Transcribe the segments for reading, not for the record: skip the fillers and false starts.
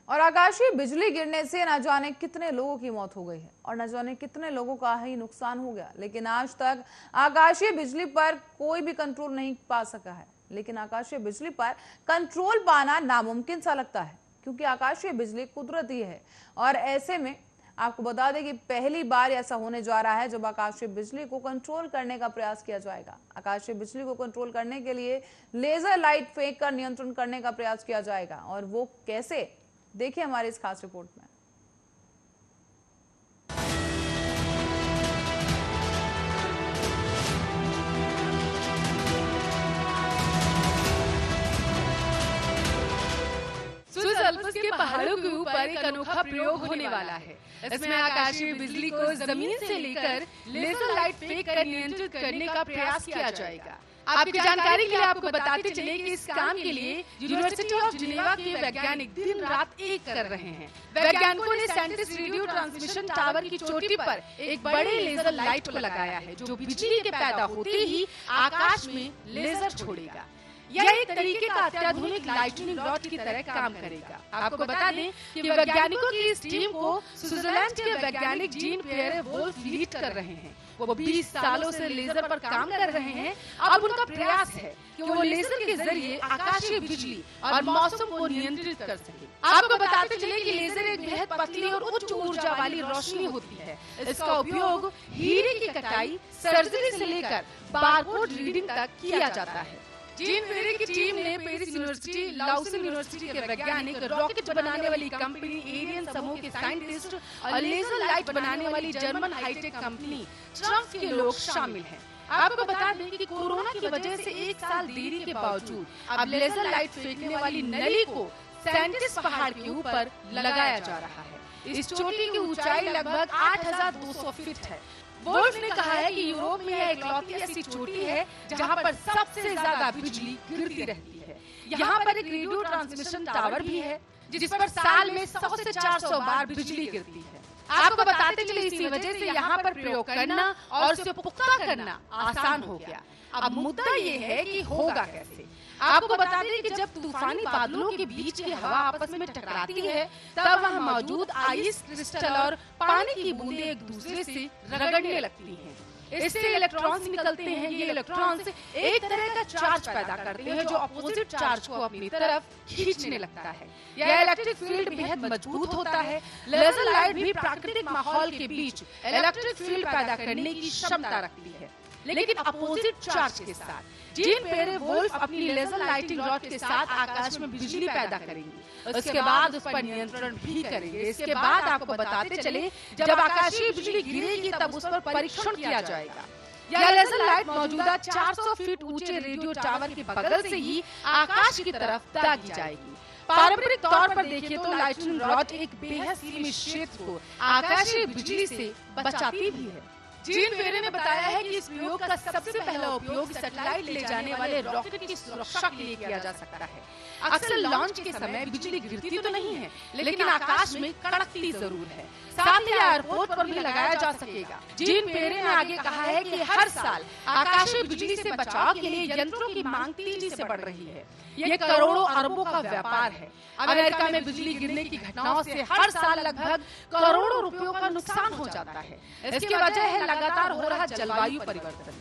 और आकाशीय बिजली गिरने से न जाने कितने लोगों की मौत हो गई है और न जाने कितने लोगों का ही नुकसान हो गया, लेकिन आज तक आकाशीय बिजली पर कोई भी कंट्रोल नहीं पा सका है। लेकिन आकाशीय बिजली पर कंट्रोल पाना नामुमकिन सा लगता है, क्योंकि आकाशीय बिजली कुदरती है। और ऐसे में आपको बता दें कि पहली बार ऐसा होने जा रहा है जब आकाशीय बिजली को कंट्रोल करने का प्रयास किया जाएगा। आकाशीय बिजली को कंट्रोल करने के लिए लेजर लाइट फेंक कर नियंत्रण करने का प्रयास किया जाएगा। और वो कैसे, देखिए हमारी इस खास रिपोर्ट में। अल्प्स के पहाड़ों के ऊपर एक अनोखा प्रयोग होने वाला है। इसमें आकाशीय बिजली को जमीन से लेकर लेजर लाइट फेंक कर नियंत्रित करने का प्रयास किया जाएगा। आपकी जानकारी के लिए आपको बताते चले कि इस काम के लिए यूनिवर्सिटी ऑफ जिनेवा के वैज्ञानिक दिन रात एक कर रहे हैं। वैज्ञानिकों ने साइंटिस्ट रेडियो ट्रांसमिशन टावर की चोटी पर एक बड़े लेजर लाइट को लगाया है, जो बिजली के पैदा होते ही आकाश में लेजर छोड़ेगा। यह एक तरीके का अत्याधुनिक लाइटनिंग रॉड की तरह काम करेगा। आपको बता दें कि वैज्ञानिकों की इस टीम को स्विट्जरलैंड के वैज्ञानिक जीन पियरे वोल्फ लीड कर रहे हैं। वो 20 सालों से लेजर पर काम कर रहे हैं। अब उनका प्रयास है कि वो लेजर के जरिए आकाशीय बिजली और मौसम को नियंत्रित कर सके। आपको बताते चले कि लेजर एक बेहद पतली और उच्च ऊर्जा वाली रोशनी होती है। इसका उपयोग हीरे की कटाई, सर्जरी से लेकर बारकोड रीडिंग तक किया जाता है। जीन पियरे की टीम ने पेरिस यूनिवर्सिटी, लाउसेन यूनिवर्सिटी के वैज्ञानिक, रॉकेट बनाने वाली कंपनी एरियन समूह के साइंटिस्ट और लेजर लाइट बनाने वाली जर्मन हाईटेक कंपनी ट्रम्प के लोग शामिल हैं। आपको बता दें कि कोरोना की वजह से 1 साल देरी के बावजूद अब लेजर लाइट फेंकने वाली नली को साइंटिस्ट पहाड़ के ऊपर लगाया जा रहा है। इस चोटी की ऊंचाई लगभग 8,200 फीट है। वोल्फ ने कहा है कि यूरोप में यह इकलौती ऐसी चोटी है जहां पर सबसे ज्यादा बिजली गिरती रहती है। यहाँ पर एक रेडियो ट्रांसमिशन टावर भी है, जिस पर साल में 100 से 400 बार बिजली गिरती है। आपको बताते चले इसी वजह से यहाँ पर प्रयोग करना और उसे पुख्ता करना आसान हो गया। अब मुद्दा ये है कि होगा कैसे। आपको बता दें कि जब तूफानी बादलों के बीच की हवा आपस में टकराती है, तब वहाँ मौजूद आइस क्रिस्टल और पानी की बूंदें एक दूसरे से रगड़ने लगती हैं। इससे इलेक्ट्रॉन्स निकलते हैं। ये इलेक्ट्रॉन्स एक तरह का चार्ज पैदा करते हैं, जो अपोजिट चार्ज को अपनी तरफ खींचने लगता है। यह इलेक्ट्रिक फील्ड बेहद मजबूत होता है। लेजर लाइट भी प्राकृतिक माहौल के बीच इलेक्ट्रिक फील्ड पैदा करने की क्षमता रखती है, लेकिन अपोजिट चार्ज के साथ। जीन पियरे वोल्फ अपनी लेजर लाइटिंग रॉड के साथ आकाश में बिजली पैदा करेंगे। उसके बाद उस पर नियंत्रण भी करेंगे। इसके बाद आपको बताते चले, जब आकाशीय बिजली गिरेगी तब उस पर परीक्षण किया जाएगा। यह लेजर लाइट मौजूदा 400 फीट ऊंचे रेडियो टावर के बगल से ही आकाश की तरफ दागी जाएगी। पारंपरिक तौर पर देखिए तो लाइटिंग रॉड एक बेहद सीमित क्षेत्र को आकाशीय बिजली से बचाती भी है। जीन पियरे ने बताया है कि इस प्रयोग का सबसे पहला उपयोग सैटेलाइट ले जाने वाले रॉकेट की सुरक्षा के लिए किया जा सकता है। अक्सर लॉन्च के समय बिजली गिरती तो नहीं है, लेकिन आकाश में कड़कती जरूर है। साथ ही एयरपोर्ट पर भी लगाया जा सकेगा। जीन पियरे ने आगे कहा है कि हर साल आकाशीय बिजली से बचाव के लिए यंत्रों की मांग तेजी से बढ़ रही है। ये करोड़ों अरबों का व्यापार है। अमेरिका में बिजली गिरने की घटनाओं से हर साल लगभग करोड़ों रुपयों का नुकसान हो जाता है। इसकी वजह है लगातार हो रहा जलवायु परिवर्तन।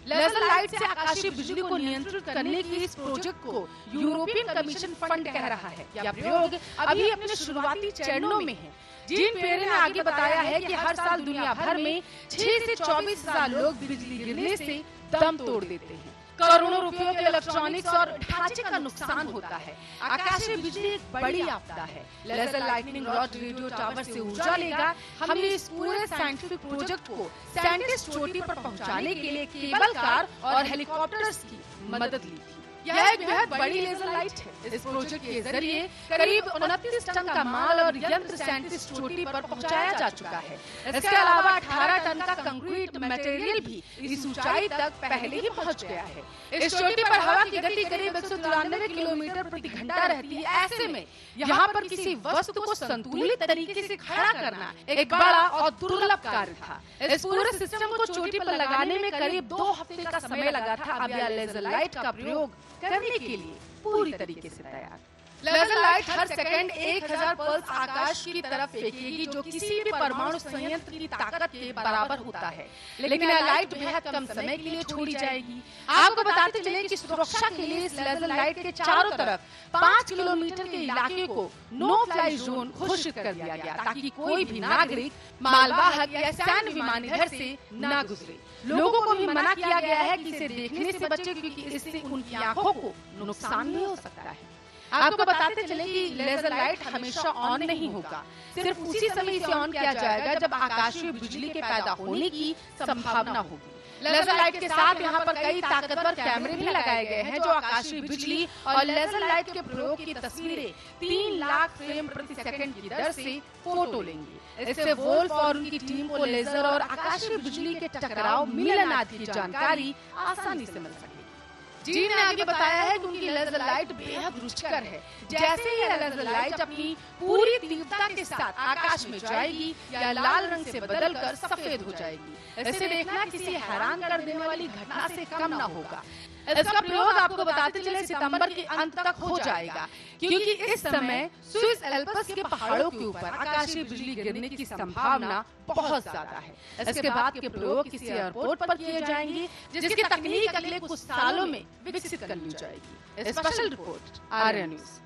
लेजर लाइट से आकाशीय बिजली को नियंत्रित करने की इस प्रोजेक्ट को यूरोपियन कमीशन फंड कह रहा है। यह प्रयोग अभी अपने शुरुआती चरणों में है। जीन पियरे ने आगे बताया है कि हर साल दुनिया भर में 6 से 24,000 लोग बिजली गिरने से दम तोड़ देते हैं। करोड़ों रुपयों के इलेक्ट्रॉनिक्स और ढांचे का नुकसान होता है। आकाशीय बिजली एक बड़ी आपदा है। Laser lightning rod radio tower से ऊर्जा लेगा। हमने इस पूरे साइंटिफिक प्रोजेक्ट को साइंटिस्ट चोटी पर पहुंचाने के लिए केबल कार और हेलीकॉप्टर्स की मदद ली थी। यह एक बेहद बड़ी लेजर लाइट है। इस प्रोजेक्ट के जरिए करीब 29 टन का माल और यंत्र साइंटिस्ट चोटी पर पहुंचाया जा चुका है। इसके अलावा 18 टन का कंक्रीट मटेरियल भी इस ऊंचाई तक पहले ही पहुंच गया है। इस चोटी पर हवा की गति करीब 193 किलोमीटर प्रति घंटा रहती है। ऐसे में यहाँ पर किसी वस्तु को संतुलित तरीके से खड़ा करना एक बड़ा और दुर्लभ कार्य था। इस पूरे सिस्टम को चोटी पर लगाने में करीब 2 हफ्ते का समय लगा था। अब यह लेजर लाइट का प्रयोग करने के लिए पूरी तरीके से तैयार। लेजर लाइट हर सेकंड 1000 पल्स आकाश की तरफ फेंकेगी, जो किसी भी परमाणु संयंत्र की ताकत के बराबर होता है। लेकिन यह लाइट बेहद कम समय के लिए छोड़ी जाएगी। आपको बताते चले कि सुरक्षा के लिए इस लेजर लाइट के चारों तरफ 5 किलोमीटर के इलाके को नो फ्लाई जोन घोषित कर दिया गया, ताकि कोई भी नागरिक, मालवाहक या सैन्य विमान इधर से न गुजरे। लोगों को भी मना किया गया है कि इसे देखने से बचे, क्योंकि इससे उनकी आंखों को नुकसान भी हो सकता है। आपको बताते चले कि लेजर लाइट हमेशा ऑन नहीं होगा, सिर्फ उसी समय इसे ऑन किया जाएगा जब आकाशीय बिजली के पैदा होने की संभावना होगी। लेजर लाइट के साथ यहाँ पर कई ताकतवर कैमरे भी लगाए गए हैं, जो आकाशीय बिजली और लेजर लाइट के प्रयोग की तस्वीरें 3 लाख फ्रेम प्रति सेकंड की दर से फोटो लेंगी। इससे वोल्फ और उनकी टीम को लेजर और आकाशीय बिजली के टकराव, मिलन आदि की जानकारी आसानी से मिल सकेगी। जी ने आगे बताया है कि उनकी लेजर लाइट बेहद रुचिकर है। जैसे ही यह लेजर लाइट अपनी पूरी तीव्रता के साथ आकाश में जाएगी, या लाल रंग से बदलकर सफेद हो जाएगी। इसे देखना किसी हैरान कर देने वाली घटना से कम न होगा। इसका प्रयोग आपको बताते चले सितंबर के अंत तक हो जाएगा, क्योंकि इस समय स्विस एल्प्स के पहाड़ों के ऊपर आकाशीय बिजली गिरने की संभावना बहुत ज्यादा है। इसके बाद के प्रयोग किसी एयरपोर्ट पर किए जाएंगे, जिसकी तकनीक अगले कुछ सालों में विकसित कर ली जाएगी। Special report, Arya news.